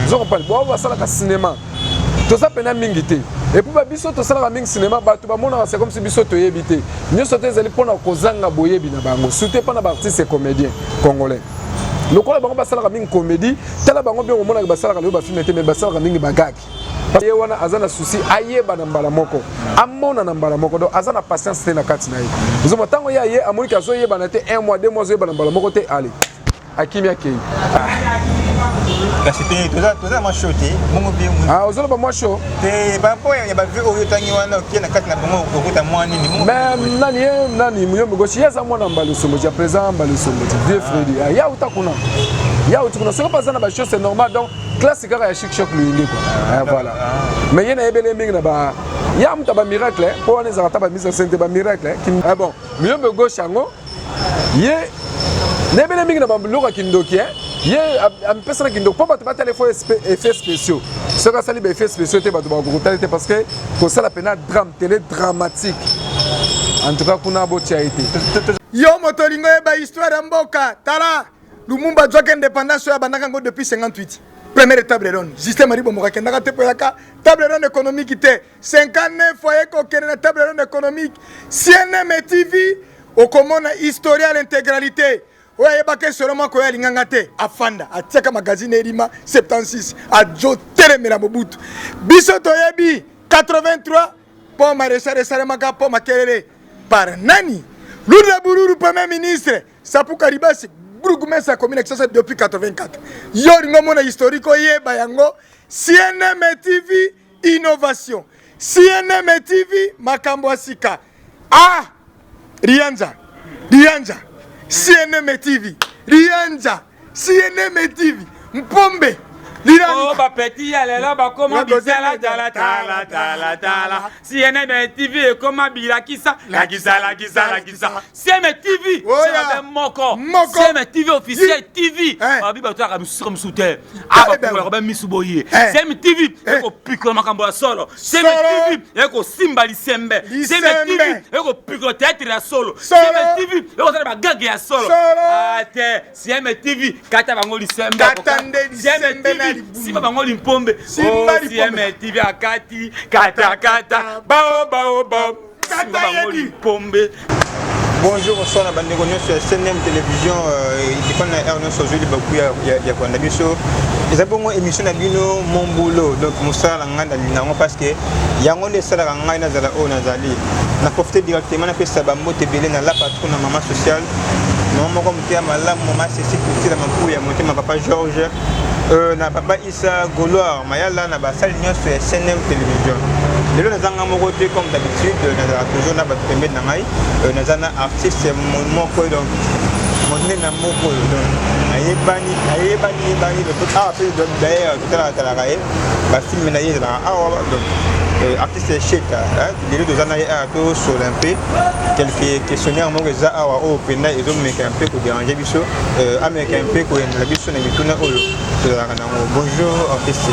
Zo comprendre. Bon, on va ça la cinéma. Tout ça pena mingité. Et puis biso to sala ming cinéma ba to ba mona c'est comme si biso to yebité. Nous sauter zali pona kozanga boyebi na bango. Souté pas na artiste et comédien congolais. Lokola bango ba sala ming comédie, tala bango bien mona ba sala ba film mais ba sala ming bagaki. Parce que wana azana souci ayeba na mbala moko. Amona na mbala moko donc azana patience te na kati na ye. Nous motango ya ye amoni ka zo yeba na te 1 mois 2 mois zo yeba na mbala moko te allez. Akimi akei. C'était tout ça moi chaud mon bien ah ozolo ba moi chaud te ba po ya ba vu oyo tangi wana ki na kati na bongo okuta mwana ni même nani muyo mgoshi yeza mwana mbalo somo ja présent mbalo somo vieux frère ya utakuna ya utakuna c'est pas ça na ba chose c'est normal donc classique ya chic choc lui quoi voilà mais yena ebele mingi na ba ya mta ba miracle po wana za ta ba mise sente ba miracle ah bon muyo mgoshi ngo ye nebele mingi na ba loka kindoki ye am personne qui ne peut pas battre les effets spéciaux. Ce que ça les effets spéciaux te battre parce que pour ça la peine drame télé dramatique. En tout cas kuna bo tia été. Yo motolingo ba histoire mboka tala Lumumba doit indépendance ya bandaka ngo depuis 58. Première table ronde. Système aribo moka ndaka te poyaka table ronde économique te 59 foyer ko kena table ronde économique. CNN TV au commande historia l'intégralité. Ouais, il seulement quoi l'ingangate afanda a tiaka magazine Erima 76 a jo telemela mobutu bisoto yebi 83 pour maréchal Salemaka pour makelele par nani Lourdes Bururu premier ministre Sapou Karibasi Bourgoumès sa commune depuis 84 yo ngomona historique yeba yango CNN TV innovation CNN TV makambo asika ah Rianza CNN TV, Rianja, CNN TV, Mpombe, Oh, bah petit, allez là, bah comment tala CNN TV et comment bila kisa la kisa CNN TV c'est la moko CNN TV officiel TV ah bi ba to ka comme soutien ah ba ba misuboye CNN TV e ko piko makambo ya solo CNN TV e ko simba lisembe CNN TV e ko piko théâtre ya solo CNN TV e ko ba gag ya solo ah te CNN TV kata bango lisembe CNN TV Simba bango limpombe Simba TV akati kata bao Simba bango limpombe. Bonjour, bonsoir la bande de sur CNM Télévision qui prend la R9 aujourd'hui beaucoup ya kwa ndabiso eza bongo émission na bino mon boulot donc musala nganda linango parce que yango de sala ngai na zala o nazali na profiter directement na pesa ba mote belé na la patron na maman sociale maman comme tia malamu maman c'est pour la mampu ya mote ma papa Georges na papa Issa Goloire mayala na ba salle sur CNM Télévision. Lelo nazanga moko te comme d'habitude nazala toujours na ba pembe na ngai nazana artiste moko donc mon na moko donc ayebani le tout ah fait d'ailleurs tout à la raie ba film na yeza ah donc artiste cheta lelo nazana ya to sur l'impe quelques questionnaires mo za awa o pena ezo meka un peu ko déranger biso ameka un peu ko na biso na bituna oyo bonjour artiste.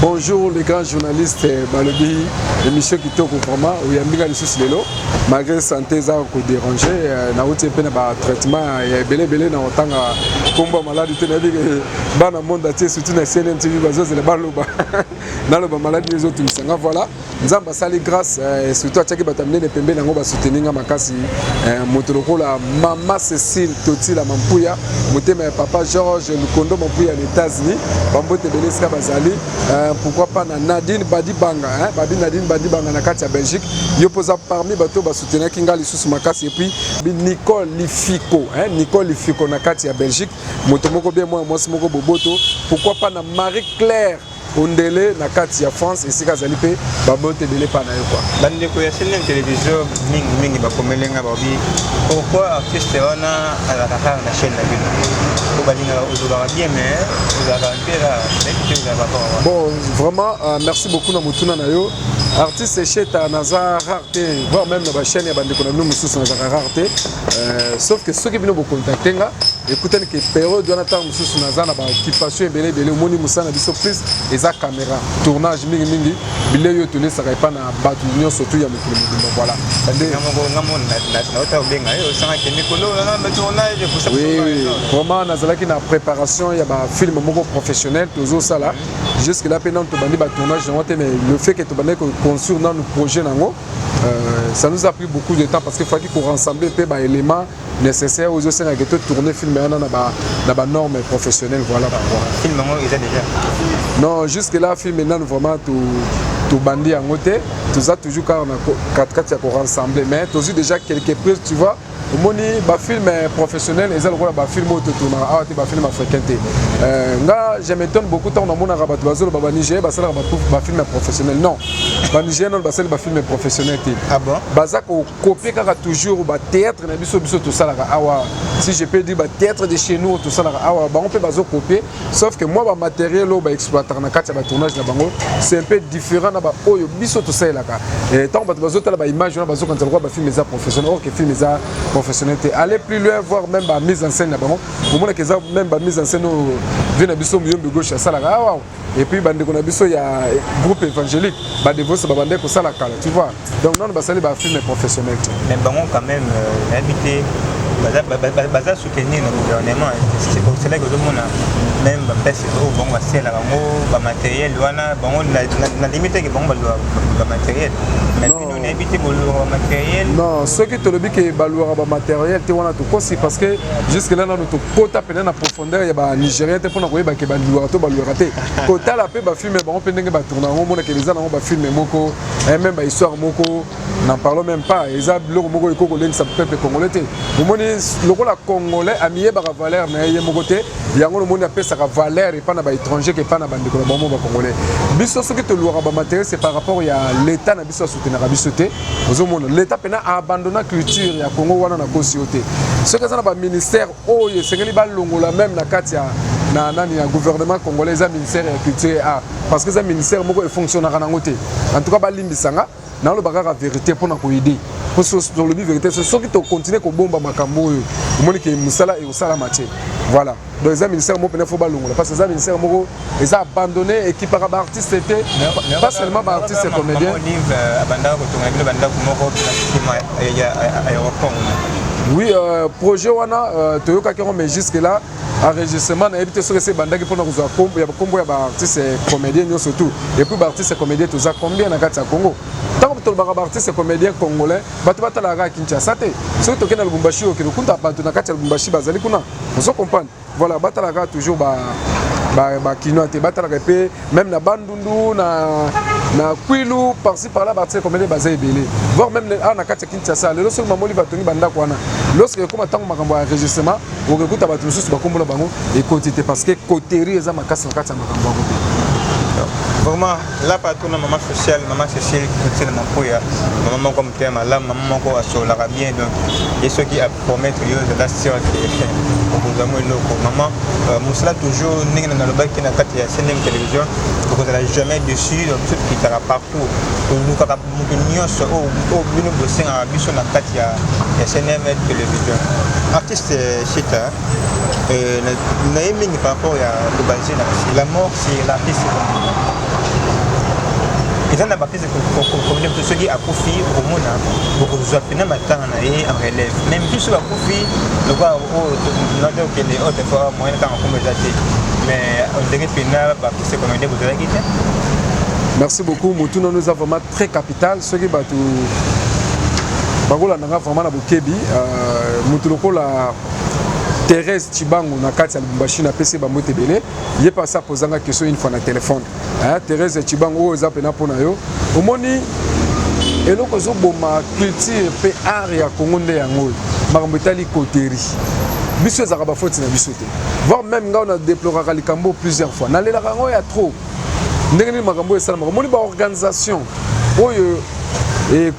Bonjour les grands journalistes Balobi, l'émission qui toque au format où il y a mis les lelo malgré santé ça ko déranger na outé pena ba traitement ya belé na otanga komba maladie te na dit bana monde atie surtout na CNN TV bazo le baloba na lo ba maladie les autres misanga voilà nzamba sali grâce surtout ataki batamine ne pembe nango ba soutenir makasi motolokola mama Cécile Toti la mampuya motema papa Georges Lukondo mampuya les États-Unis bambote belé ska bazali pourquoi pas Nadine Badibanga Nadine Badibanga na kati ya Belgique yo posa parmi bato ba soutenir kingali sous makasi et puis Nicole Lifiko na kati ya Belgique moto moko bien moi moko boboto pourquoi pas na Marie Claire Ondele na kati ya France et sika zali pe babote belé pa na yo quoi bande ko ya CNN télévision mingi ba komelenga ba bi pourquoi artiste wana ala ka na chaîne na bino ko balinga ozoba bien mais ozoba mpera bon vraiment merci beaucoup na mutuna na yo artiste cheta naza rareté voire même na ba chaîne ya bande ko na nous mususu na rareté sauf que ceux qui bino bo contacter nga écoutez que période wana tant mususu naza na ba occupation ebele ebele omoni musana biso plus eza caméra tournage mingi bile yo tolesaka epa na bato nyonso tu ya mokili mobimba voilà oui vraiment nazalaki na préparation ya bafilm moko professionnel tozosala jusque là mpe nano tobandi batournage yango te mais le fait que tobandi construire nano projet nango ça nous a pris beaucoup de temps parce qu'il fallait qu'on rassemble un peu les éléments nécessaires aux autres qui tourner film dans la norme professionnelle voilà film déjà non jusque là film maintenant vraiment tout bandit en côté tout ça toujours quand on a 4 pour rassembler mais tu as déjà quelques prises tu vois au moni ba film professionnel et ça le ba film auto tourna ah ba film africain nga je m'étonne beaucoup tant on a mon arabe bazolo ba Niger ba sala ba film professionnel non ba Niger non ba sala ba film professionnel ah bon baza ko copier kaka toujours ba théâtre na biso tout ça là awa si je peux dire ba théâtre de chez nous tout ça là awa ba on peut bazo copier sauf que moi ba matériel ba exploiter na kati ba tournage na bango c'est un peu différent na ba oyo biso tout ça là et tant ba bazo tala ba image na bazo quand on voit ba film les professionnels or que film les professionnalité aller plus loin voir même la mise en scène là bon pour moi que ça même la mise en scène vient biso miyombe gauche ça là et puis bande ko na biso ya groupe évangélique ba dévoce ba bande ko sala kala tu vois donc non ba sali ba film professionnel mais bango quand même habité baza soutenir le gouvernement c'est pour cela que tout le monde même baisse au bon va c'est là ba matériel wana bango na limite que bango ba matériel mais puis nous habité pour le matériel non ce qui te le dit que balouara ba matériel te wana to kosi parce que jusque là nous to kota pena na profondeur ya ba nigérien te pona ko ba ke balouara to balouara te kota la pe ba film bango pe ndenge ba tourner on mona que les ana ba film moko et même ba histoire moko n'en parlons même pas eza biloko moko ekoko lengi sa peuple congolais te le rôle congolais a mis par valeur mais il y a mon côté il y a un monde appelle ça valeur et pas na ba étranger qui pas na bande ko ba congolais biso ce que te loura ba matériel c'est par rapport il y a l'état na biso soutenir biso te ozo mona l'état pena abandonner culture ya Congo wana na kosioté ce que ça na ba ministère oh sengeli ba longola même na kati ya na nani ya gouvernement congolais za ministère ya culture parce que ça ministère moko e fonctionnera na ngote en tout cas ba limbisanga na lo bakaka vérité pour na ko aider pour sur le vérité c'est ce qui te continue ko bomba makambo yo moni ke musala et osala maté voilà donc les ministères mo pena faut balongola parce que les ministères moko ils a abandonné et qui par artiste était pas seulement par artiste et comédien abanda ko tonga bilo banda ko moko ya aéroport oui projet wana toyoka ki mais jusque là enregistrement na éviter ce que c'est banda qui pour nous ya kombo ya ba artiste et comédien nous surtout et puis ba artiste et comédien tout ça combien na kati ya Congo tant que ba artiste et comédien congolais bato batala ga Kinshasa te so to kena Lubumbashi o kino kunta bato na kati ya Lubumbashi bazali kuna on comprendre voilà batala ga toujours ba kino te batala ga pe même na Bandundu na Kwilu par-ci par là artiste comédien bazali belé voir même na kati ya Kinshasa le lorsque mamoli va toni banda kwana lorsque comme tant makambo enregistrement o kuta bato mususu bakombola bango et quantité parce que coterie eza makasi na kati ya makambo vraiment là partout na maman sociale maman Cécile qui est mon poya maman comme thème là maman ko asola bien donc et ceux qui a promettre yo de la science pour amour loko maman musala toujours ninga na loba qui na kati ya CNM télévision donc on n'a jamais dessus donc tout qui sera partout nous ka nyonso o bino bosé na biso na kati ya CNM télévision artiste chita na yeming par rapport à la mort c'est l'artiste ils ont d'abord fait comme ceux qui a profité au monde beaucoup de gens maintenant en relève même plus sur la profit le voir au notre que les autres fois moyen temps comme déjà mais on dirait que là c'est comme vous avez dit merci beaucoup Mutuna nous a vraiment très capital ceux qui battu bagola nanga vraiment na bokebi Mutuloko la Thérèse Chibango na kati ya Lubumbashi na PC ba mote belé yé pas ça posanga question une fois na téléphone Thérèse Chibango oza pena pona yo omoni eloko zo boma culture pe art ya Congo nde yango makambo etali coterie biso ezaka ba faute na biso te voir même nga on a déploré likambo plusieurs fois na lela rango ya trop ndenge ni makambo esala omoni ba organisation oyo et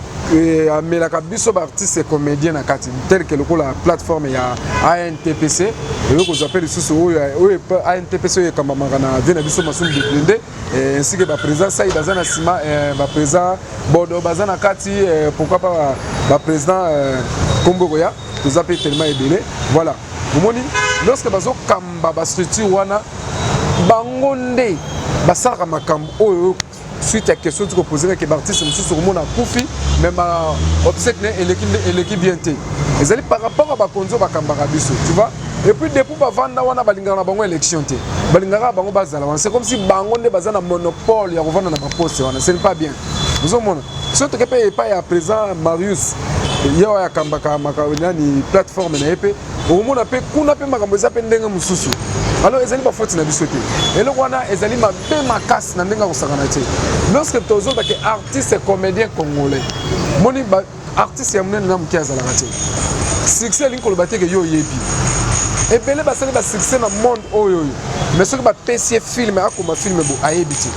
amelaka biso ba artiste et comédien na kati tel que la plateforme ya ANTPC et ko appelle sous ANTPC et kamba mangana vena biso masum de blindé ainsi que ba président Saïd Bazana Sima ba président Bodo Bazana kati pourquoi pas ba président Kombo Goya tout ça peut tellement aider voilà vous moni lorsque bazo kamba ba structure wana bangonde basalaka makambo oyo suite à question que poser que l'artiste monsieur sur mon akufi mais ma obsèque l'équipe bien té ils allaient par rapport à bakonzo bakambara biso tu vois et puis depuis ba vanda wana balingana na bango élection té balingara bango bazala c'est comme si bango nde bazana monopole ya kovanda na ba poste wana c'est pas bien vous avez mon surtout que pas à présent Marius yo ya kambaka makawina ni plateforme na épée au monde appelé kuna pe makambo zape ndenga mususu alors ezali ba faute na biso té et le wana ezali ma be makasi na ndenga kosakana té lorsque tozo ba que artiste et comédien congolais moni ba artiste ya munene na mkiaza la raté succès linko lobate ke yo yebi et belé ba sali ba succès na monde oyo mais ce que ba PC film akoma film bo ayebi té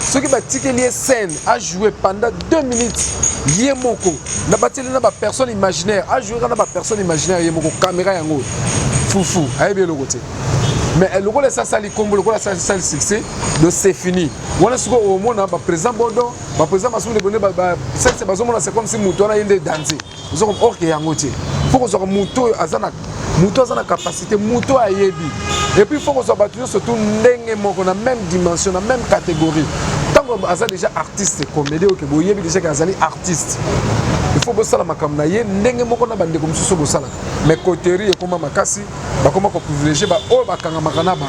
ce qui va tirer les scènes a joué pendant 2 minutes yemoko na bateli na ba personne imaginaire a joué na ba personne imaginaire yemoko caméra yango foufou ayebi le côté mais le rôle ça sali combo le rôle ça sali succès de c'est fini on a ce au monde ba président Bodo ba président Masou de bonné ba ça c'est bazomona c'est comme si muto na yende danser nous avons orque yango té faut que soit muto azana capacité muto ayebi et puis il faut que soit battu surtout ndenge moko na même dimension na même catégorie tant que aza déjà artiste comédien que boyebi déjà qu'azali artiste il faut bosala makamna ye ndenge moko na bande comme so bosala mais coterie et comme makasi ba comment ko privilégier ba o ba kanga makana ba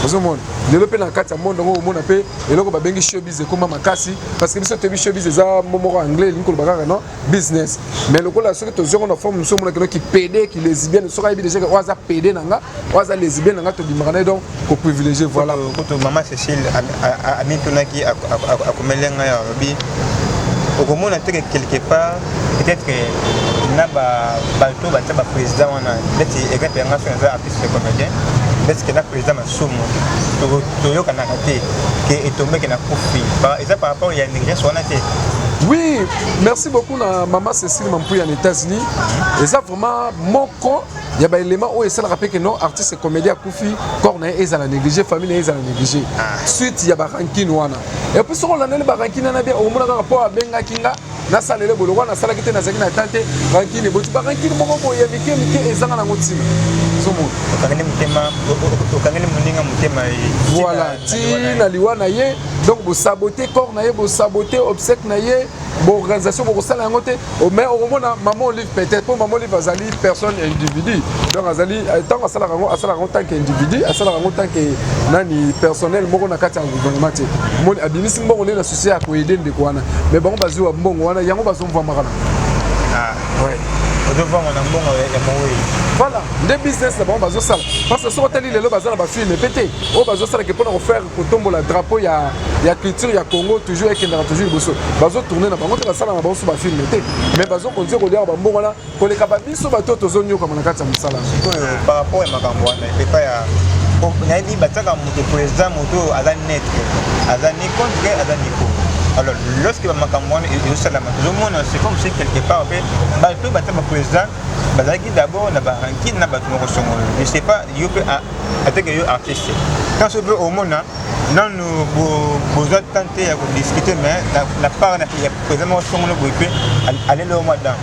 vous monde le pe na kati ya monde ngo mona pe eloko ba bengi showbiz comme makasi parce que biso te bi showbiz za momo anglais linko ba non business mais le ko la soki to zongo na forme so mona qui PD qui lesbienne so ka bi déjà ko za PD nanga ko za lesbienne nanga to dimana donc ko privilégier voilà ko maman Cécile a mis tonaki a komelenga ya bi au commun quelque part peut-être que na ba bato ba ta ba président wana peut-être exemple nga ça artiste comédien peut-être que na président Masumu to yo kana raté que etombe que na kofi par exemple par rapport ya négligence wana té. Oui, merci beaucoup na maman Cécile Mampuy en États-Unis et ça vraiment moko il y a des éléments où ça rappelle que non artiste et comédien Koufi corne est à la négliger famille est à la négliger suite il y a ranking wana et puis sur l'année ba ranking na bien au moins rapport à benga kinga na salele boloko na sala kite na zaki na tante ranking boti ba ranking moko boye mike ezanga na ngotima zomo okangene muninga mutema voilà ti na liwana ye donc bo saboter corne na ye bo saboter obsèque na ye bo organisation bo sala ngote mais au moment maman Olive peut-être pour maman Olive azali personne individu donc azali tant asala rango tant qu'individu asala rango tant que nani personnel moko na kati ya gouvernement te mon abimisi mbongo na société ko aider ndeko wana mais bango bazwa mbongo wana yango bazomva makana ouais odova mona mbongo ya mowe voilà des business là bango bazosala parce que so tali lelo bazala ba film pété o bazosala que pour faire kotombola drapeau ya culture ya Congo toujours avec ndara toujours boso bazo tourner na bango te basala na bango so ba film té mais bazo konzi ko dia ba mbongo wana ko le kababiso bato tozonyo comme na kati ya musala par rapport à makambo wana il fait pas ya nayebi bataka moto président moto aza net aza ni contre aza ni ko alors lorsque makambo wana ezosalama tozomona c'est comme si quelque part bato bataka président bazalaki d'abord na baranki na bato moko songolo je sais pas yo pe ateke yo artiste quand ce veut au monde nanu boza tenter ya discuter mais la part na président moko songolo boye pe aller le mois dedans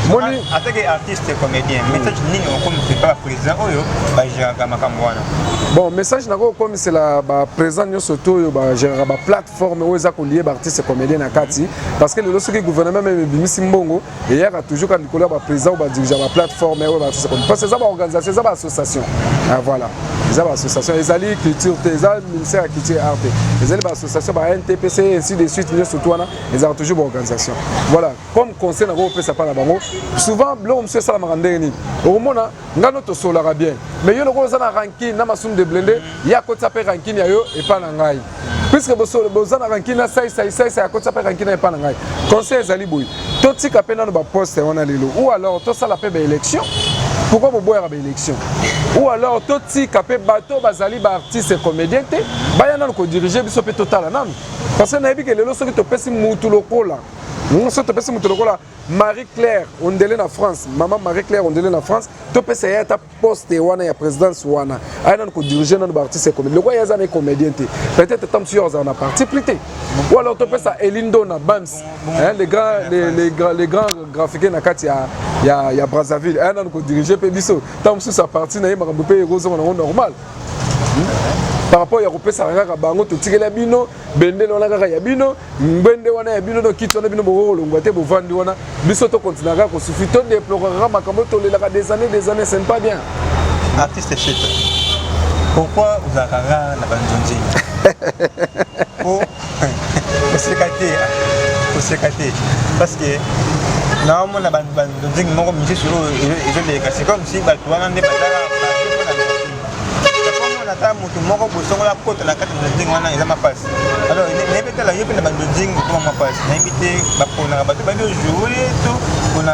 moni atake artiste comédien message nini comme c'est pas président oyo ba géraka makambo wana bon message nako comme c'est la ba président nyoso to yo ba géraka ba plateforme oyo za ko lier ba artiste comédien na kati parce que le lorsque gouvernement même bimisi mbongo et ya toujours quand Nicolas ba président ba diriger ba plateforme oyo ba artiste parce que ça ba organisation ça ba association voilà ça ba association ezali culture teza ministère culture art ezali ba association ba NTPC ainsi de suite nyoso to wana ezali toujours ba organisation voilà comme conseil nako pesa pa na bango souvent l'homme monsieur Salamarandeni au moment ngano to solara bien mais yo loko za na ranking na masum de blende ya kota pe ranking ya yo et pas na ngai puisque boza na ranking na sai ya kota pe ranking na et pas na ngai conseil ezali boy to tika pe na ba poste wana lelo ou alors to sala pe ba élection pourquoi bo boya ba élection ou alors to tika pe bato bazali ba artiste et comédien te ba yana ko diriger biso pe total nan parce que na ebi ke lelo soki to pesi mutu lokola on te pesi mutu lokola Marie-Claire, on est en France. Maman Marie-Claire, on est en France. Tu peux essayer ta poste wana ya présidence wana. Aïe ko diriger dans artiste comédien. Le quoi ya zane comédien te. Peut-être tam sur za na parti plité. Ou alors tu peux ça Elindo na Bams. Hein les grands graphiques na kati ya Brazzaville un an ko diriger pe biso tant que ça parti na makambo pe erozo na normal par rapport à Europe ça kaka bango to tikela bino bende lona kaka ya bino mbende wana ya bino no kitona bino bo longwa te bo vandi wana biso to continuera ko suffit to déplorer makambo to lelaka des années c'est pas bien artiste chef pourquoi vous avez na banjonji pour se cater parce que normalement na banjonji moko mise sur les c'est comme si ba tuana ne bazala ata mutu moko bosongola kota na kati na ndenge wana eza mapasi alors nebetala yo mpe na bandoding koma mapasi nayebite baponaka bato bandi ojouer to mpona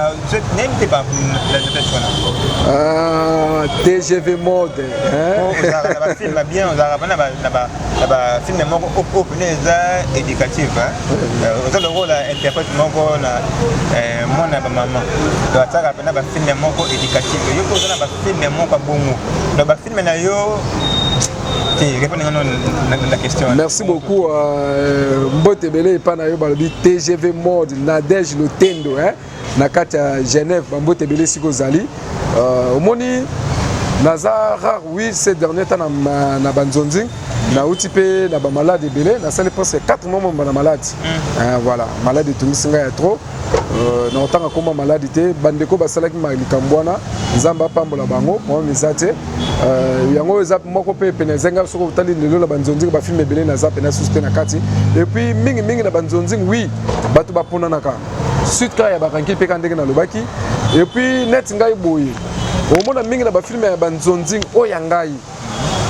nayebite baadaptation wana TGV mode ozalaka na bafilme bien ozalaka na bafilme moko opene eza éducative oza lokola interprète moko na mwana ya bamama asalaka mpe na bafilme moko éducative yo mpe oza na bafilme moko abongo na bafilme na yo. La question. Merci beaucoup. Mbotebele et Panayo Balobi TGV mode Nadège Lotendo na kati ya Genève Mbotebele Sikozali. Omoni Nazara oui ces derniers temps na banzonzi na utipe na ba malade belé na sali presque 4 mois na malade. Voilà, malade tout singa ya trop. Na otanga koma malade te bandeko basalaki malikambwana nzamba pambola bango mo misate yango eza moko pe penezenga soko utali lelo la banzonzi ba filme belé na za pena suspe na kati et puis mingi na banzonzi oui bato bapona naka sutka ya bakanki pe kandeke na lobaki et puis net ngai boye omona mingi na ba filme ya banzonzi oya ngai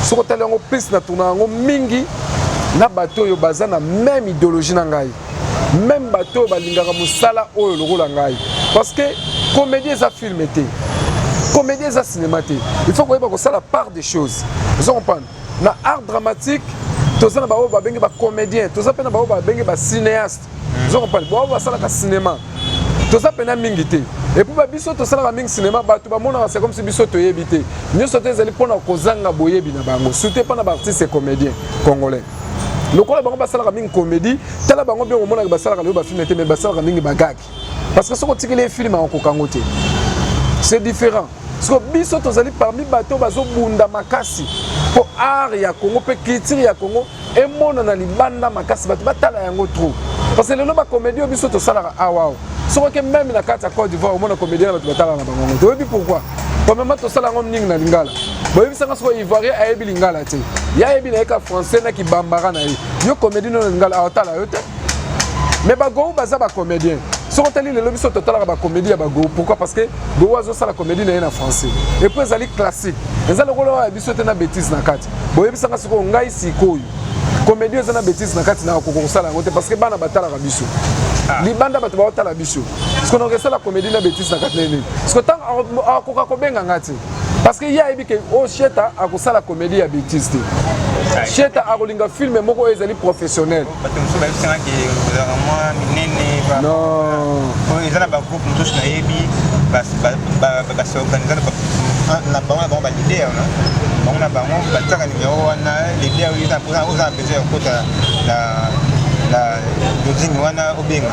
soko tali yango piste na tourna yango mingi na bato yo baza na même idéologie na ngai même bato balingaka musala oyo lokola ngai parce que comédie eza film te comédie eza cinéma te il faut koyeba kosala part des choses vous comprenez na art dramatique toza na bao babengi ba comédien toza pe na bao babengi ba cinéaste vous comprenez bao basalaka cinéma toza pe na mingi te et puis biso tosalaka mingi cinéma bato bamonaka c'est comme si biso toyebi te nyonso te ezali mpona kozanga boyebi na bango surtout mpona baartiste comédien congolais lokola bango basalaka mingi comédie tala bango bien omonaka basalaka lelo bafilme te mais basalaka mingi bagaki parce que soki otikeli film akokango te c'est différent parce que biso tozali parmi bato bazobunda makasi po art ya Congo pe culture ya Congo emonana libanda makasi bato batala yango trop parce que lelo bacomédie biso tosalaka awa soki même na kati ya Côte d'Ivoire omona comédien bato batala na bango toyebi pourquoi premièrement tosala yango mingi na lingala boyebisanga soko ivoirien ayebi lingala te ya yebi na yeka français na kibambaka na ye yo comédie no na lingala aotala yo te mais bagou baza ba comédien soko tali lelo biso totalaka ba comédie ya bagou pourquoi parce que go azosala comédie na ye na français et puis ezali classique eza lokolo ya biso te na bêtise na kati boyebisanga soko ngai sikoyo comédie eza na bêtise na kati na kokosala yango te parce que bana batalaka biso libanda bato baotala biso parce que nokesala comédie na bêtise na kati na nini parce que ntango akoka kobenga nga te parce que ye ayebi ke o sheta akosala comédie ya bêtise te sheta akolinga filme moko oyo ezali professionnel non eza na bagroupe mosusu nayebi basorganize na bango na bango balider bango na bango batiaka numero wana lider oza na besoin ya kokota na doding wana obenga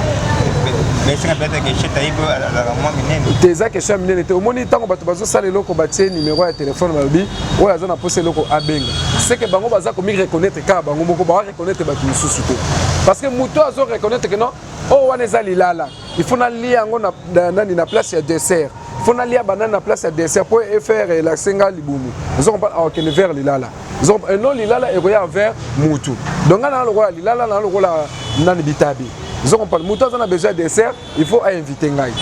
esenga peut-être que cheta ibo azalaka mwa minene te eza question ya minene te omoni ntango bato bazosala eloko batie numero ya telefone balobi oyo aza na posa eloko abenga seke bango baza komi reconnaître kaka bango moko bareconnaître bato mosusu te parce que moto azo reconnaître ke non oyo wana eza lilala il faut nalia yango nani na place ya dessert il faut nalia banani na place ya dessert po efr elasenga libumu ezokompa akende vers lilala non lilala ekoya vers mutu donc nga na lokola lilala na lokola nani bitabi ezokompa mutu aza na besoin ya dessert il faut ainviter ngai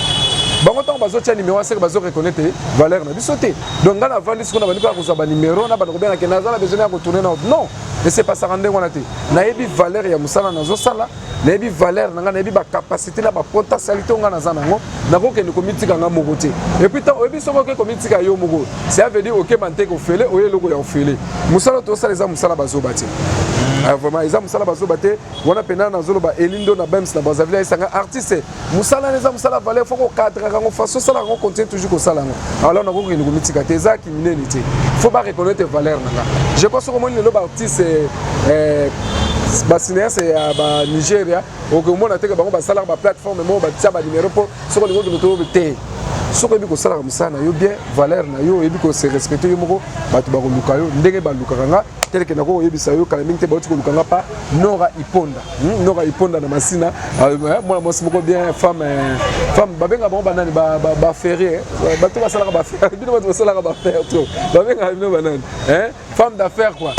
bango ntango bazotia numéro aseke bazoreconnaître valeur na biso te donc nga na vandi sikoyo na bandiko ya kozwa banumero na bando kobengaki naza na besoin ya kotourne na non esepasaka ndenge wana te nayebi valeur ya mosala nazosala nayebi valeur na nga nayebi bacapacité na bapotentialité oyo nga naza nango nakokende komitika nga moko te epuis ntango oyebi soki oke komitika yo moko ça veut dire okeba nte kofele oyo eloko ya ofele mosala tosala eza mosala bazoba te vraiment eza mosala bazoba te wana mpena nazoloba elindo na bems na Brazzaville ayesanga artiste mosala eza mosala valeur fo kokadraka yango façon osala yango continue toujours kosala yango alors nakokende komitika te eza kiminene te faut bareconnaître valeur na nga je crois soki omoni lelo baartiste basinéaste ya banigeria okomona teke bango basalaka baplateforme moko batia banumero mpo soki olingi okende toyobe te soko ebi ko sala musana yo bien valeur na yo ebi ko se respecter yo moko batu ba ko luka yo ndenge ba luka nga tel que nako yebisa yo kala mingi te ba ko luka nga pa Nora Iponda na masina moi moi moko bien femme babenga bon banani ba ferrier batu ba sala ba faire bino batu ba sala ba faire to babenga bino banani femme d'affaires quoi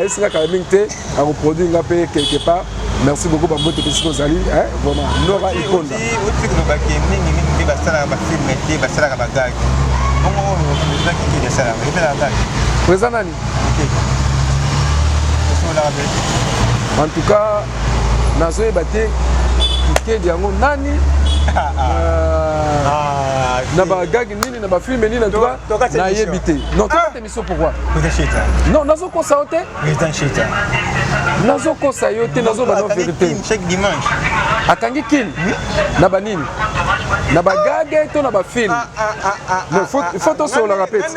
est-ce que kala mingi te a reproduire nga pe quelque part. Merci beaucoup pour votre petit Zali, vraiment Nora Iponda. Aussi que nous baquer mingi ba sala ba film et ba sala ba gag. Comment on va qui ça là, mais la gag. Présent nani? En tout cas, nazo ebate kike diango nani na ba gag nini na ba film nini en tout cas na yebité. Non, tu as émission pourquoi? Non, nazo ko saoté. Nazo ko sayoté, nazo ba no vérité. Chaque dimanche. Akangi kin na ba nini? Na ba gag to na ba film. Non, faut to so la répète.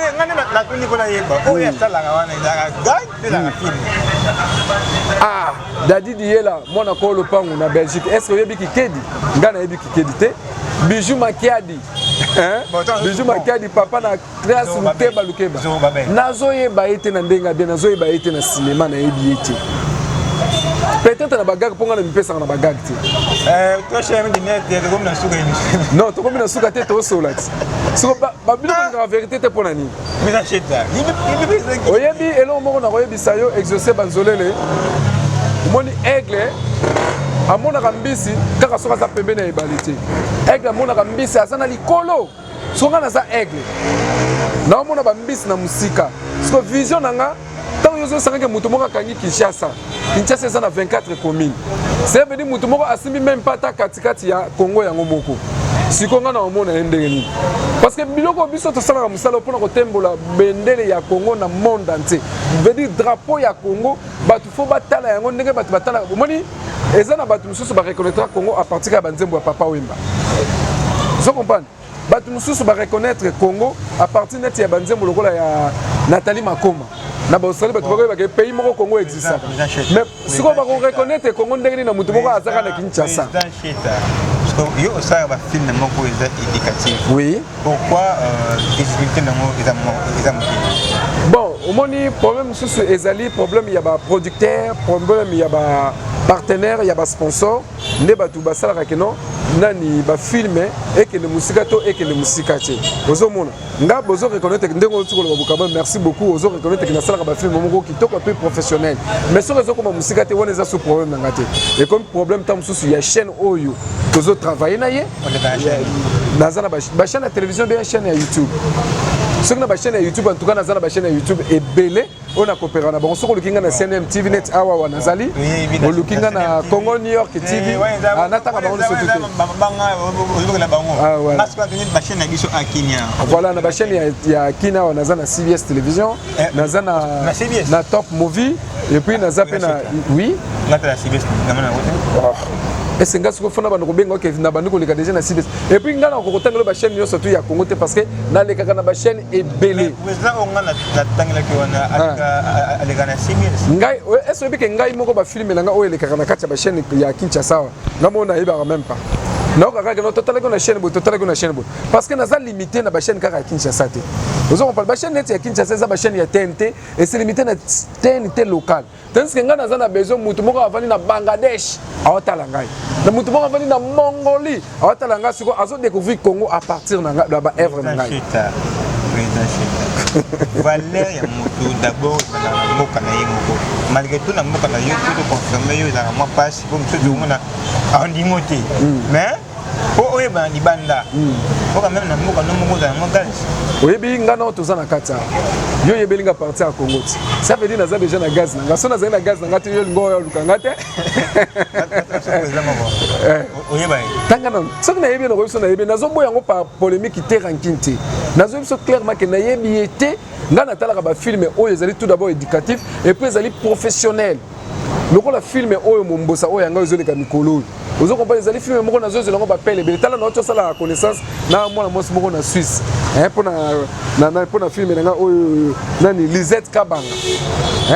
Na tuni ko na yeba. O ya sala wana ida gag de la film. Ah, Dadi Diela, moi na ko lopango na Belgique. Est-ce que yebi ki kedi? Ngana yebi ki kedi te. Bijou Makiadi. Bijou Makiadi papa na classe lukeba. Nazo yeba ete na ndenga bien, nazo yeba ete na cinéma na yebi ete. Peut-être na bagag ponga na mipesa na bagag te. Toi chez me dîner de comme na suka émission. Non, to comme na suka te to solat. Suka ba bino na vérité te pona ni. Mais na cheta. Oyebi elo moko na oyebi sayo exaucer banzolele. Moni aigle amona kambisi kaka soka za pembe na ebalite. Aigle amona kambisi asana likolo. Soka na za aigle. Na amona bambisi na musika. Parce que vision nanga tant yozo sanga mutu moko kangi Kinshasa. Kinshasa eza na 24 communes. C'est veut dire mutu moko asimi même pas ta katikati ya Congo yango moko. Sikonga na omona ndenge ni. Parce que biloko biso to sala musala pona ko tembola bendele ya Congo na monde entier. Veut dire drapeau ya Congo batu fo batala yango ndenge batu batala. Moni eza na batu mususu ba reconnaître Congo à partir ya banzembo ya Papa Wemba. Vous comprenez? Batu mususu ba reconnaître Congo à partir net ya banzembo lokola ya Nathalie Makoma. Na ba osali batu ba ke pays moko Congo existe. Mais si ko ba reconnaître Congo ndenge ni na mutu moko azaka na Kinshasa. Yo ça va film moko éducatif. Oui. Pourquoi difficulté nango examen. Bon, au moni problème sur ezali problème il y a ba producteur, problème il y a ba partenaire, il y a ba sponsor, ne batu basala ke non nani ba filmer et que le musikato et que le musikate. Ozo mona. Nga bozo reconnaître ndengo tuko lo bukaba merci beaucoup ozo reconnaître que na sala ba film moko kitoko peu professionnel. Mais sur les comme musikate on est sous problème ngate. Et comme problème tam sous ya chaîne oyo. Tozo travailler na ye. Nazana ba chaîne de télévision bien chaîne YouTube. Sur na ba chaîne YouTube en tout cas nazana ba chaîne YouTube et belé on a coopéré na bon sur le kinga na CNM TV net awa wa nazali. O lukinga na Congo New York TV. Anataka ba on se tout. Voilà, na chaîne ya Kina on a na CBS télévision, na na Top Movie et puis na zape na oui. Na CBS na et c'est ngasi ko fona bando ko benga ke na bando ko leka déjà na CBS et puis ngana ko kotangelo ba chaîne yo surtout ya Congo parce que na leka na ba chaîne et belé mais là on a na tangela ki wana aleka na CBS ngai est-ce que ngai moko ba filmer nga o leka na kati ba chaîne ya Kinshasa ngamo na iba même pas. Non, total na chaîne parce que nous avons limité na chaîne kaka Kinshasa te. Nous on parle ba chaîne net ya Kinshasa za ba chaîne ya TNT et c'est limité na TNT local. Tandis que nga na besoin mutu moko avani na Bangladesh awatala ngai. Na mutu moko avani na Mongolie awatala ngai siko azo découvrir Congo à partir na ba œuvre na ngai. Valeur ya mutu d'abord na moka na yengoko. Malgré tout na moka na yo tout confirmer yo na moi passe pour tout le monde en dimoté. Mais oh oui ben ibanda. Pour quand même na moka no moka na moka. Oui bi ngana otoza na kata. Yo yebelinga partir à Congo. Ça veut dire na za déjà na gaz na. Ngaso na za na gaz na ngati yo ngo yo lukanga te. Oui ben. Tanga na. Soki na yebi na ko so na yebi na zo boya ngo par polémique te rankinti. Na zo biso clairement que na yebi été ngana talaka ba film o ezali tout d'abord éducatif et puis ezali professionnel. Loko la film oyo mombosa oyo yanga ezoleka mikolo. Ozo comprendre ezali film moko na zo zelongo ba pele bele tala na oto sala connaissance na mwana mosi moko na Suisse. Pona film na oyo nani Lisette Kabanga.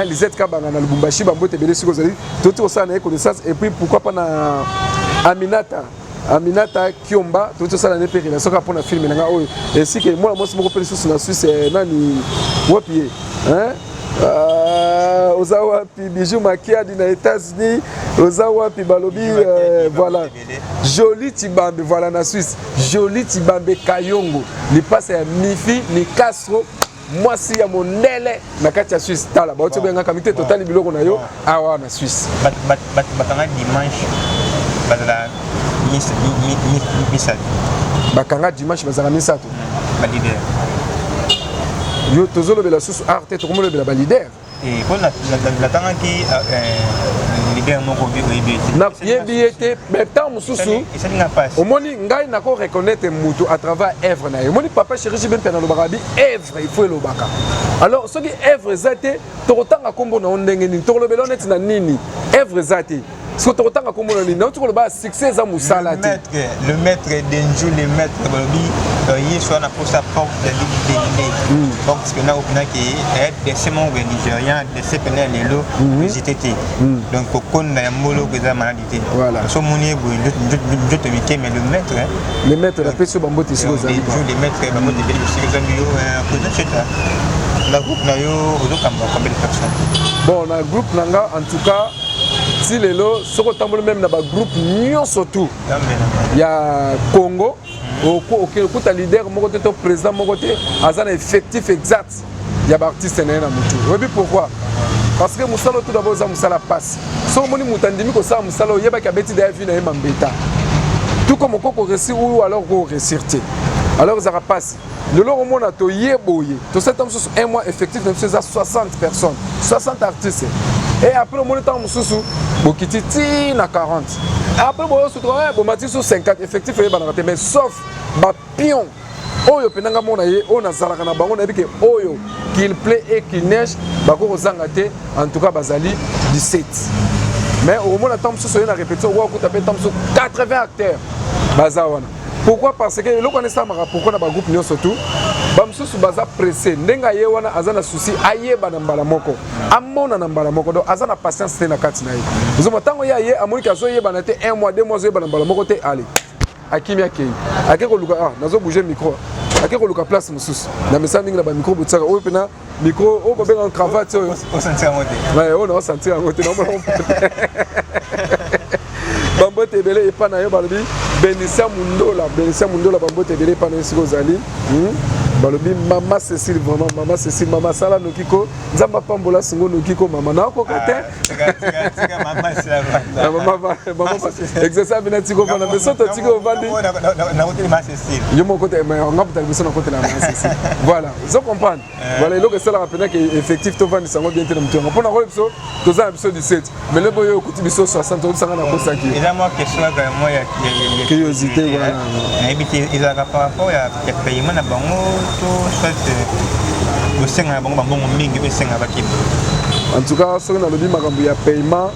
Lisette Kabanga na Lubumbashi ba mbote bele siko zali toti osana na connaissance et puis pourquoi pas na Aminata Aminata Kiomba tout ça la neperi na soka pona film nanga oyo et si que moi moi moko pele sous na Suisse nani wapi hein oza wapi bijou makiadi na États-Unis oza wapi balobi voilà Joli Tibambe voilà na Suisse Joli Tibambe Kayongo li passe ya Mifi li Castro moi si ya monele na kati ya Suisse tala ba oto benga kamite total biloko na yo awa na Suisse batanga dimanche bazala misatu bakanga dimanche bazala misatu balider yo tozolobela susu arte tokomolobela balider et pour la tanga ki leader moko na yebiete mais tant mususu omoni ngai nako reconnaître mutu à travers œuvre na ye omoni papa chéri ben pena lobaka bi œuvre il faut lobaka alors ce qui œuvre zate tokotanga kombo na ndenge nini tokolobela neti na nini œuvre zate so tokotanga kombo na nini na tokoloba succès za musala le maître d'Enjou le maître balobi yi soit na pour sa porte de l'idée parce que na opina ki des semons nigériens des sepénel lelo visiter donc kokon na molo beza maladité voilà so moni bo njoto mike mais le maître la peso bambote siko za les maîtres bambote de siko za yo peut-être c'est la groupe na yo ozokamba combien de personnes bon na groupe nanga en tout cas si lelo soko tambolo même na ba groupe nyonso tout ya Congo okuta leader moko te to président moko te azana effectif exact ya ba artiste na mutu obi pourquoi parce que musalo tout d'abord za musala passe so moni mutandimi ko sa musalo yeba ka beti da vie na mambeta tout comme okoko réussir ou alors ko réussir alors ça passe le long on a to yeboye to cet homme sur un mois effectif de 60 personnes 60 artistes et après on temps mususu bokititi na 40 après bon sur 3 bon mati sur 50 effectif et banate mais sauf ba pion oyo penanga mona ye on a zalaka na bango na bike oyo qu'il plaît et qu'il neige bako kozanga te en tout cas bazali 17 mais au moment temps mususu na répétition on ko taper temps sur 80 acteurs bazawana. Pourquoi? Parce que le connaissant pourquoi na ba groupe nyo surtout ba msusu baza pressé ndenga ye wana azana souci ayeba na mbala moko amona na mbala moko donc azana patience te na kati na ye zo matango ya ye amoni ka zo yeba na te 1 mois 2 mois zo yeba na mbala moko te allez akimia kei akeko luka nazo bouger micro akeko luka place msusu na mesa mingi na ba micro botsaka oyo pena micro o bobenga en cravate oyo o sentir ngote ouais on a sentir ngote na mbala bambote ebele epa na yo balobi Benissa Mundola bambote ebele epa na yo siko ozali balobi mama Cécile vraiment mama Cécile mama sala nokiko nzamba pambola singo nokiko mama na ko kate mama sala mama exercice bina tiko bana beso to tiko vandi na côté mama Cécile yo mon côté mais on a peut-être besoin na côté la mama Cécile voilà vous comprenez voilà il que ça la rappeler que effectif to vandi sango bien tena mutonga pona ko biso to za biso 17 mais le boyo kuti biso 60 to sanga na kosa ki et là moi question vraiment il y a curiosité voilà na habité ils a par rapport à paiement na bango en tout cas ce que na lobi makambo ya paiement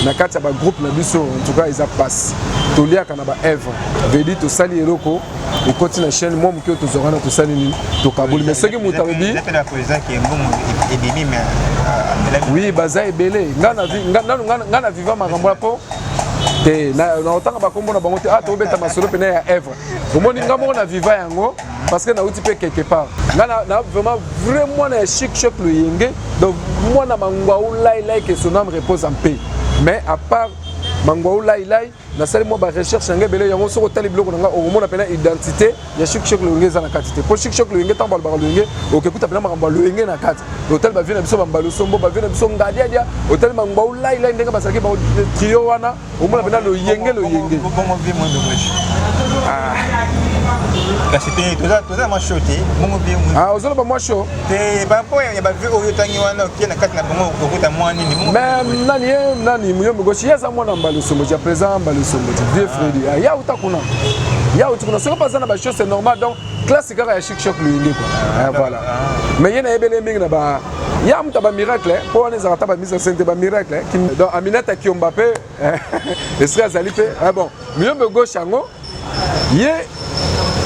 na kati ya ba groupe na biso en tout cas ils a passe toliaka na ba œuvre veut dire to sali eloko et continue la chaîne moi mukio to zorana to sali ni to kabuli mais ce que mutabi oui baza ebele ngana viva makambo hapo te na otanga bakombo na bango te ah to beta masolo pena ya œuvre omoni ngamo na viva yango parce que na uti pe quelque part na vraiment na chic choc le yenge donc moi na mangwa ulai que son âme repose en paix mais à part mangwa ulai na sali mo ba recherche ngé belé yango soko tali biloko nga o mona pena identité ya chic choc le yenge za na katité pour chic choc le yenge tambal ba le yenge o ke kuta pena mangwa le yenge na kat hotel ba vina biso ba sombo ba vina biso ngadia dia hotel mangwa ulai ndenga ba saki ba trio wana o mona pena le yenge bongo vie mo de ah c'était tout ça moi choté bongo vie ah ozolo ba moi chaud te ba po ya ba vie o yotangi wana ki na kat na bongo ko kuta moi nini même nani muyo mgoshi yeza mwana mbalo sombo ya présent mbalo sombo vieux frère ya utakuna ya utakuna c'est pas ça na ba chose c'est normal donc classique ya chic choc le yenge quoi voilà mais yena ebele mingi na ba ya muta ba miracle po wana za ba mise sainte ba miracle donc Aminata Kiomba pe estra zalipe ah bon muyo mgoshi yango ye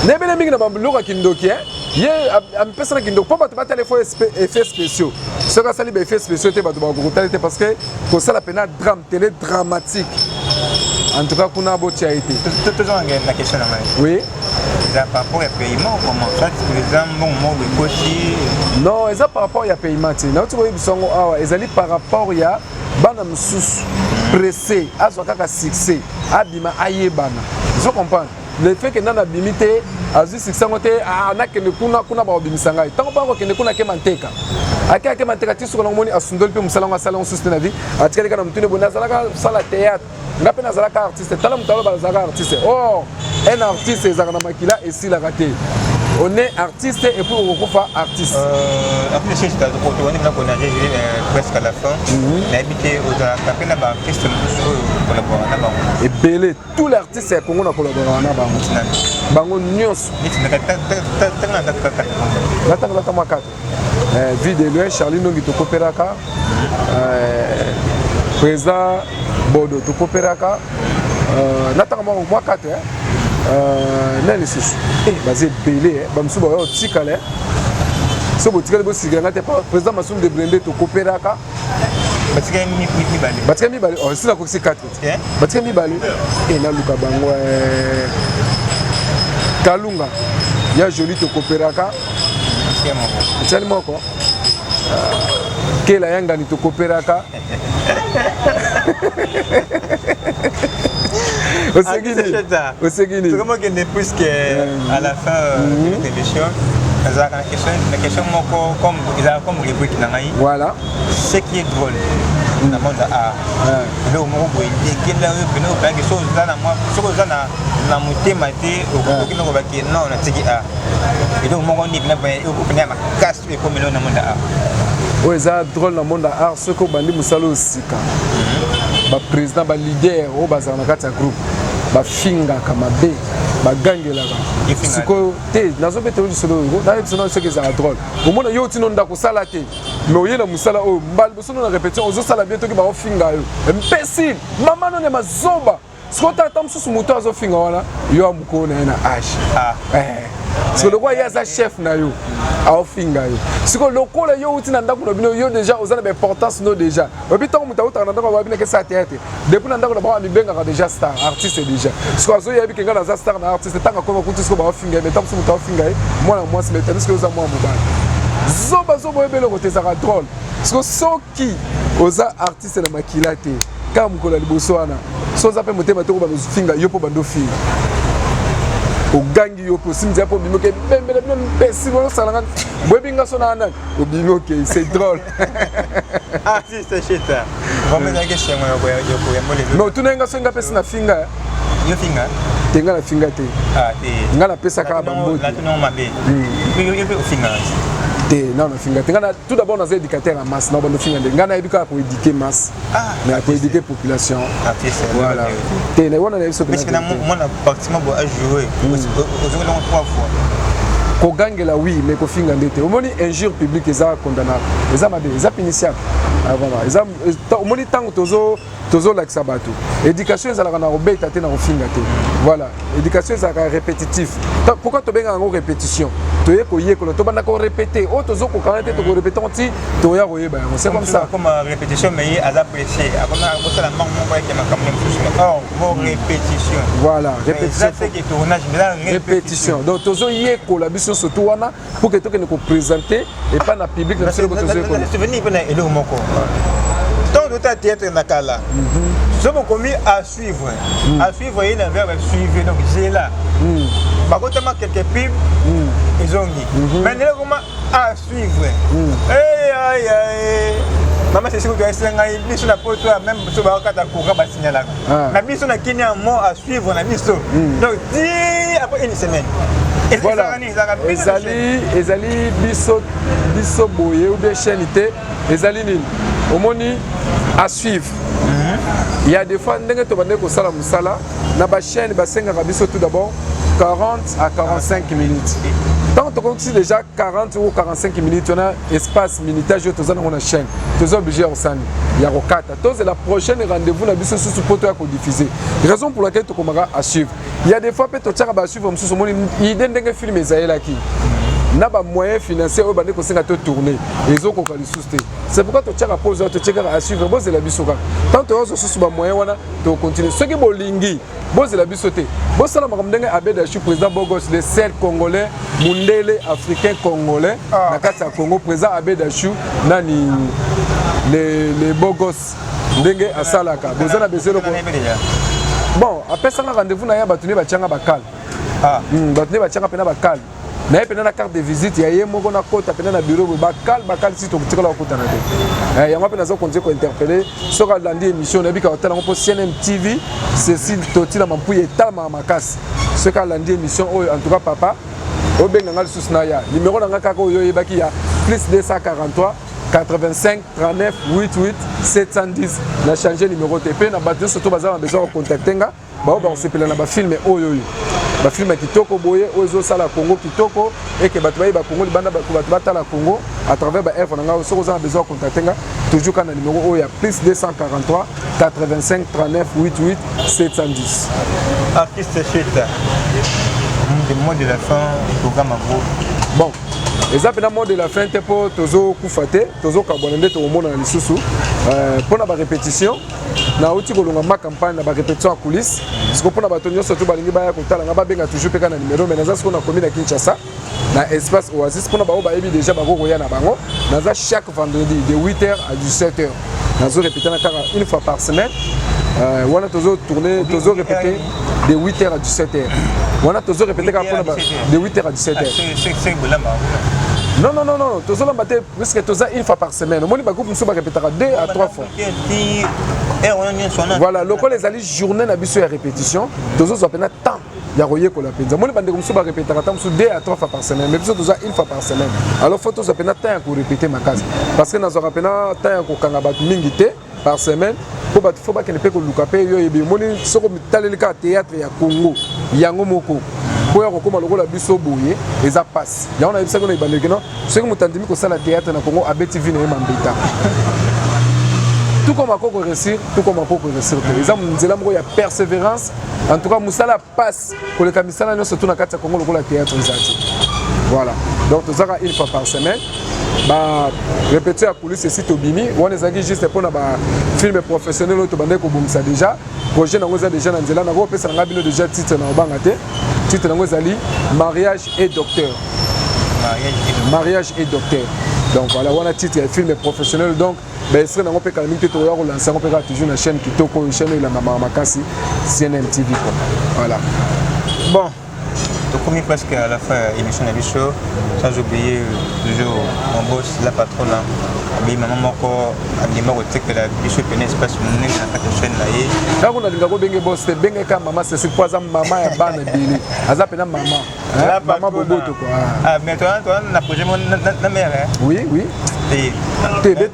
nebele mingi na ba loka kindoki ye ampesana kindoki po bato batala fo effets spéciaux ce que ça li ba effets spéciaux te bato ba ko parce que ko sala pena drame télé dramatique En tout cas, kuna bo tia été. Tout la question oui. Par rapport au paiement, comment ça, par exemple, bon, moi, le cochi. Non, ça par rapport au paiement. Non, tu vois, ils allaient par rapport à bana msusu pressé, à ce cas succès, abima ayebana. Je comprends. Le fait que nana bimité, à ce succès, on a que le kuna ba bimisanga. Tant pas que ne kuna ke manteka. Aka ke manteka ti sur ngomoni asundol pe musala ngasala on sustain vie. Atikali kana mtune bona zalaka sala théâtre. Ngape na zalaka artiste, tala mutalo ba zalaka artiste. Oh, un artiste ezaka makila et si la raté. On est artiste et puis on refait artiste. Après, je suis presque à la fin. L'habité aux artistes collaborent. Et belé, tous les artistes c'est qu'on a collaboré avec Bango News. Vie de loin, Charlie Nongi to Koperaka. Président Bodo to Koperaka. Natama moi 4 nani susu basé belé bamsu ba tikale so botikale bo siganga te président Massoum de Brendé to Koperaka batika mi bale oh sila ko si 4 batika mi bale et na luka bango Kalunga ya joli to Koperaka tiani moko kela yanga ni to Koperaka au Seguini. Comment qu'il n'est plus qu'à la fin de l'émission, la question comme ils ont comme rubrique voilà. Ce qui est drôle dans le monde de l'art. Le moment où il y a quelque chose là, moi, ce que j'en ai dans mon thème, non, on a dit ah. Et donc, mon unique n'a pas eu ma casse et comme le monde de l'art. Oui, c'est drôle dans le monde de l'art, ce que Bandi Moussalo aussi. Ba président ba leader au bazar na kati ya groupe ba finga kama be ba gangela ka siko te nazo bete uli solo na yetu na ce que ça drôle au monde yo tino ndako sala te mais oyena musala o mbal bosono na répétition ozo sala bientôt ki ba finga yo imbécile mama no ne mazoba siko ta tam susu moto azo finga wana yo amuko na na ash siko le quoi ya za chef na yo a finga yo siko lokola yo utina ndako no bino yo déjà ozana ba importance no déjà obita muta utana ndako ba bino ke sa théâtre depuis ndako na ba mi benga déjà star artiste déjà siko azo ya bikenga na za star na artiste tanga ko kuti siko ba finga mais tam susu muta finga moi moi c'est maintenant que oza moi mobile zoba zoba ebelo ko te ça drôle siko soki oza artiste na makila te ka mukola liboso wana so za pe motema te ko ba finga yo po bando finga au gangi yo possible dire pour bimoke même si vous salanga bobinga sona nan au bimoke c'est drôle ah si c'est shit vraiment la question yo non tu n'enga senga pesa na finga yo finga tenga na finga te ah te ngala pesa ka bambo la tu non mabe yo finga non, tout d'abord, nous sommes éducateurs en masse. Nous sommes éducateurs pour éduquer masse, mais pour éduquer la population. Voilà. Mais c'est que moi, je vais jouer. Trois fois. Ko gangela oui mais ko finga ndete omoni injure publique eza condamnable eza mabe eza punissable voilà eza omoni tango tozo la sabato éducation eza la na robeta te na finga te voilà éducation eza répétitif pourquoi to benga ngo répétition to ye ko to bana ko répéter o tozo ko quand te to ko répéter onti to ya royeba c'est comme ça comme répétition mais à apprécier akona ko sala mango ko ke makam or répétition voilà répétition c'est que tournage répétition donc tozo ye ko la surtout wana pour que tu ne présenter et pas dans le public le souvenir est le mot tant de théâtre nakala je me commis à suivre il avait suivi donc j'ai là par contre quelques pubs ils ont dit mais comment à suivre maman c'est sûr que tu as un biso na poto même so ba kata courant ba signaler na biso na kini un mot à suivre na biso donc dis après une semaine. Voilà, ezali biso boye ou bien chaîne té ezali nini omoni à suivre. Il y a des fois ndenge to bande ko sala musala na ba chaîne ba senga biso tout d'abord 40 à 45 minutes. Tant que tu déjà 40 ou 45 minutes, on a espace minutage, tu as une chaîne. Tu es obligé de faire il y a 4. C'est la prochaine rendez-vous, on a besoin de poteau à diffuser. Raison pour laquelle tu commences à suivre. Il y a des fois, tu as suivre, il y a des films qui na ba moyens financiers au bande ko senga to tourner ezo ko kali souster c'est pourquoi to tchaka pause to tchaka à suivre boze la bisoka tant to zo sous ba moyens wana to continuer ce qui bolingi boze la bisoté boze la makamdenge Abed Achou président Bogos les 7 congolais mundele africain congolais na kati ya Congo président Abed Achou nani les Bogos ndenge asalaka boze na beselo ko bon après ça rendez-vous na ya batuni ba tchanga bakal batuni ba tchanga pena bakal na pena na carte de visite ya yemoko na kota pena na bureau bakal si to tikala kota na te yango pena zo continuer ko interpeller soka landi émission na bika hôtel ngo CNM TV Cécile Toti na mampuye tama makasi soka landi émission en tout cas papa obenga ngal susna ya numéro na ngaka ko yo yebaki ya plus 243 85 39 88 710 na changer numéro TP na bato surtout bazala besoin de contacter nga ba ba sepela na ba film oyo ba film kitoko boye ozo sala Congo kitoko et que bato ba Congo libanda ba bato batala Congo à travers ba F na nga so za besoin de contacter nga toujours kana numéro oyo plus 243 85 39 88 710 artiste chita le mot de la fin programme bon les appels mot de la fin te pour tozo kufate tozo kabonende to mona na lisusu pour la répétition na outi kolonga ma campagne na ba répétition en coulisses parce que pour na bato nyonso to balingi ba ya kotala nga ba benga toujours pe kana numéro mais naza siko na commune à Kinshasa na espace Oasis pour na ba ba yebi déjà ba ko ya na bango naza chaque vendredi de 8h à 17h nazo répéter na kara une fois par semaine wana tozo tourner tozo répéter de 8h à 17h wana tozo répéter ka de 8h à 17h c'est non, tous les matins, puisque tous une fois par semaine. Moi, je groupe nous répétera 2 à 3 fois. Voilà, le col les alliés journée n'a plus à répétition. Tous autres appellent temps. Il y a rien qu'on appelle. Moi, je vais répéter 2 à 3 fois par semaine, mais tous une fois par semaine. Alors, faut tous appeler temps pour répéter ma case. Parce que nous avons appelé temps pour kangabat mingité par semaine. Faut pas qu'il ne peut que l'oucaper. Yo et bien, moi, ce qu'on le cas théâtre ya Congo, yango moko. Pour comme le biso boye et ça passe. Il y a on a ça qu'on est bandé non. Ce que mutandimi ko sala théâtre na Congo abeti vine mambeta. Tout comme à quoi réussir, tout comme à quoi réussir. Les hommes nous il y a persévérance. En tout cas, Moussala passe pour le camisala nous surtout na kati ya Congo le théâtre voilà. Donc nous avons une fois par semaine. Bah répéter à coulisses et site Obimi, on les a dit juste pour na ba film professionnel to bandé ko bumisa déjà. Projet na ngoza déjà na nzela na ko pesa na bino déjà titre na bangate. Titre na ngoza li mariage et docteur. Mariage et docteur. Donc voilà, on a titre film professionnel donc ben serait na ngopeka minute to ya ko lancer ngopeka toujours na chaîne kitoko chaîne la mama makasi CNM TV quoi. Voilà. Bon. Donc, comme presque à la fin de l'émission de show, sans oublier toujours mon boss, la patronne, maman moko, abima que la bichot pénètre espace monnaie dans la chaîne là. Quand on a dit que bengue boss, bengue ka maman, c'est quoi ça maman ya bana bili. Aza pena maman. Maman bobo to quoi. Ah mais toi na projet na mère hein. Oui. Te bet.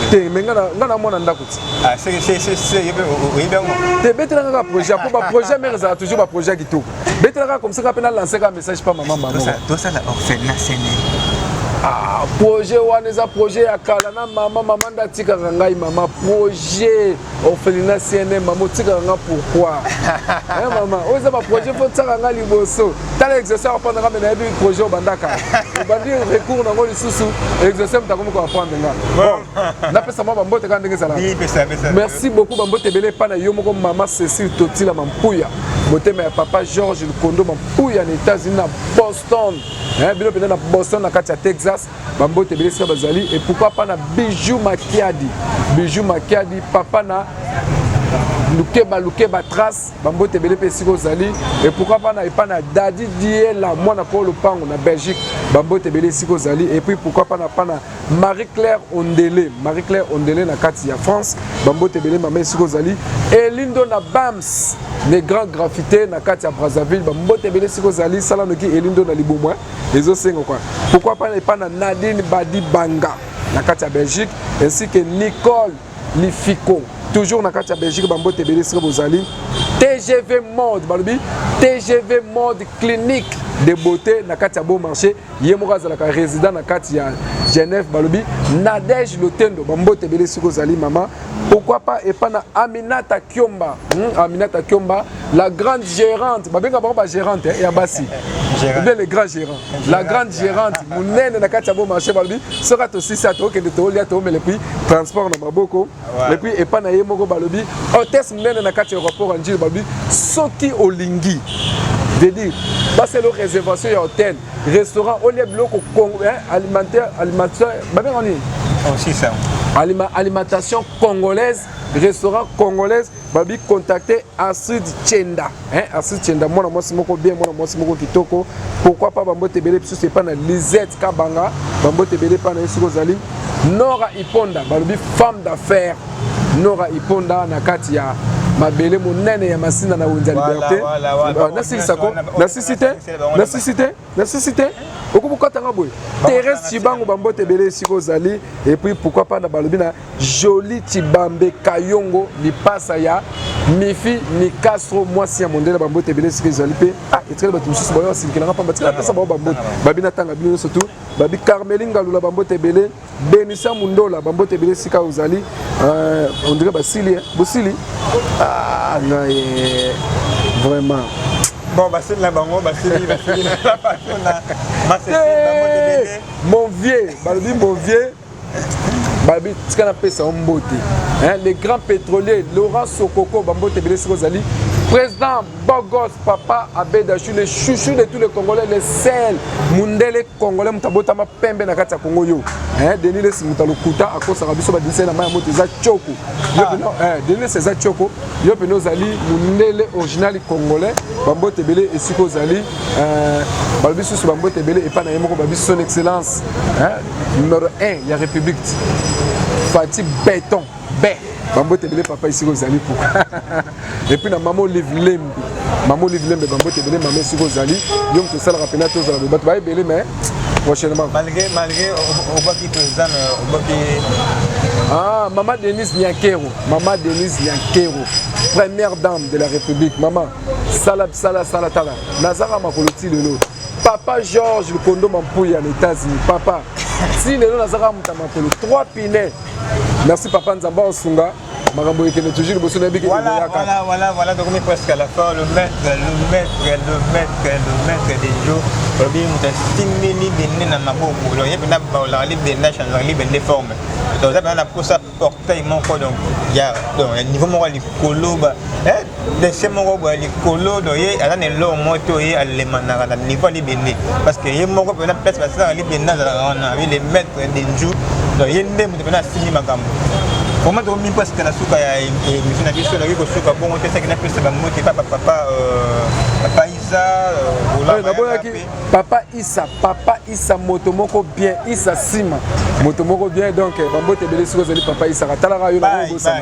Te menga na mona ndakuti. Ah c'est oui bien. Te bet na projet, pour projet mère ça toujours ba projet qui tout. Bet na comme ça qu'on a lancé un message par maman. Tout ça là orphelinat c'est projet wana projet ya kala na maman ndatika ngai maman projet orphelinat CNM maman tika nga pourquoi maman oza ba projet faut tsaka nga liboso tala exercice apprendre nga na bi projet obandaka obandi recours na ngoli susu exercice mtakomo ko apprendre nga bon na pesa mama mbote ka ndenge sala merci beaucoup bambote belé pa na yo moko maman Cécile Toti la mampuya motema ya papa Georges Lukondo mampuya na États-Unis na Boston bino pena na Boston na kati ya Texas bambote belé sika bazali et pourquoi pas na Bijou Makiadi papa na Lukeba Trace bambote belé pe sika ozali et pourquoi pas na epa na Dadi Diela mwana ko lopango na Belgique bambote belé sika ozali et puis pourquoi pas na Marie-Claire Ondele na kati ya France bambote belé mama sika ozali et Lindo na Bams les grands graffités na kati ya Brazzaville bambote belé sika ozali sala noki Elindo na Libomwa les osengo quoi pourquoi pas na Nadine Badi Banga na kati ya Belgique ainsi que Nicole Lifico toujours na kati ya Belgique bambote belé sika bozali TGV Mode balobi TGV Mode clinique de beauté na kati ya beau marché ye moko azalaka résident na kati ya Genève balobi Nadège Lotendo bambote bele siko zali maman pourquoi pas et pas na Aminata Kiomba Aminata Kiomba la grande gérante babenga ba gérante ya basi bien les grands gérants la grande gérante munene na kati ya beau marché balobi sera aussi ça to kende to lia to mais puis transport na maboko et puis et pas na ye moko balobi hôtesse munene na kati ya aéroport Anjil balobi soki olingi de dire c'est le réservation et hôtel restaurant au lieu bloc alimentaire aussi ça alimentation congolaise restaurant congolaise babi contacter Astrid Tchenda Astrid Tchenda moi moi moko bien moi moko kitoko pourquoi pas bambote belé parce que c'est pas na Lisette Kabanga bambote belé pas na siko zali Nora Iponda balobi femme d'affaires Nora Iponda na kati ya mabele monene ya masina na wenza liberté nécessité okubukata ngabwe Thérèse Chibango bambote belé siko zali et puis pourquoi pas na balobi na Jolie Chibambe Kayongo lipasa ya Mifi ni Castro mwasi ya mondela bambote belé siko zali pe etre ba tususu boyo sinkela ngapa batika pesa ba bambote babina tanga bino surtout babi Carmelinga lula bambote belé Benissa Mundola bambote belé sika uzali on dirait basili bosili vraiment bon basili la bango basili la passion là mon vieux balobi mon vieux babi tika na pesa mbote les grands pétroliers Laurent Sokoko bambote belé siko zali président Bogos Papa Abeda Chou le chouchou de tous les Congolais le sel mundele Congolais mutabota ma pembe na kati ya Congo yo Denis le mutalukuta akosa biso ba disena ma moto za choko Denis c'est za choko yo peno zali mundele original congolais bambote belé esiko zali balbiso su bambote belé et pas na yemoko babiso son excellence numéro 1 ya République Fati Béton bambote belé papa ici kozali pour et puis na maman Liv Lembe bambote belé maman ici kozali yom to sala rapena to zala bato ba belé mais prochainement malgré obaki président obaki maman Denise Nyakero première dame de la République maman sala tala nazara makoloti lelo papa Georges Kondo Mampuya les États-Unis papa si lelo nazara mutama polo 3 pinets. Merci papa Nzamba Osunga. Marambo Ekene toujours bosso na biki. Voilà donc on est presque à la fin le maître des jours. Obi muta simili benne na maboko. Lo yebina ba la li benne changer li benne forme. Donc ça na posa portail mon ko donc il y a donc niveau mo li kolo ba de ce mo ba li kolo do ye ala ne lo moto ye alle manara na niveau li benne parce que ye mo ko na place ba ça li benne na avec les maîtres des jours. Donc yende muta na simi makambo. Comment tu as presque la souka ya na biso na ko souka bon te sakina pesa ba moti papa Papa Issa moto moko bien Issa Sima moto moko bien donc bambote belé siko zali papa Issa katala yo na bosa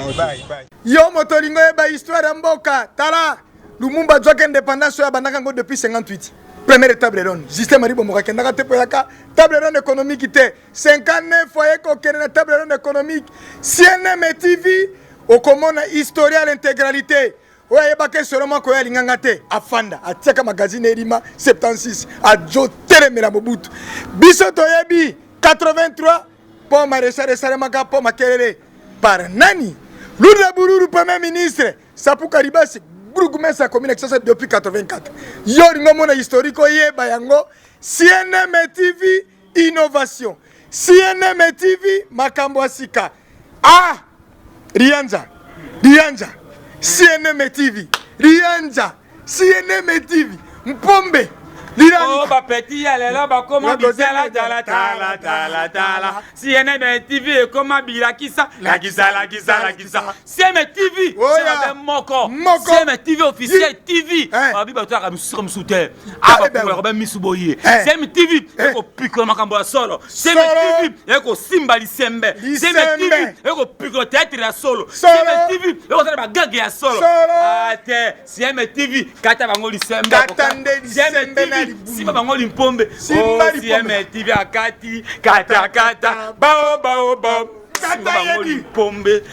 yo moto lingo ba histoire ya mboka tala Lumumba Djoka indépendance ya bandaka ngo depuis 58 première table ronde Justin Maribo moka kendaka te poyaka table ronde économique té 59 foyer ko kena table ronde économique CNM TV au komona historia l'intégralité ouais bake seulement ko ya linganga te afanda atiaka magazine erima 76 a jo telemela mobutu biso toyebi 83 pour maréchal Salemaka pour makelele par nani Lourdes Bururu premier ministre Sapou Karibasi Bourgoumès sa commune exerce depuis 84 yo ringo mona historique yeba yango CNM TV innovation CNM TV makambo asika Rianja CNM TV Rianja CNM TV Mpombe Oh ba petit alela ba koma bisala tala CNM TV koma bilakisa la kisa CNM TV c'est moko CNM TV officiel TV abi ba to comme soutien ba ko ba misuboye CNM TV ko piko makambo ya solo CNM TV ko simba lisembe CNM TV ko piko théâtre ya solo CNM TV ko sala ba gage ya solo ate CNM TV kata bango lisembe CNM TV Simba bango limpombe CNM TV akati kata bao Simba bango limpombe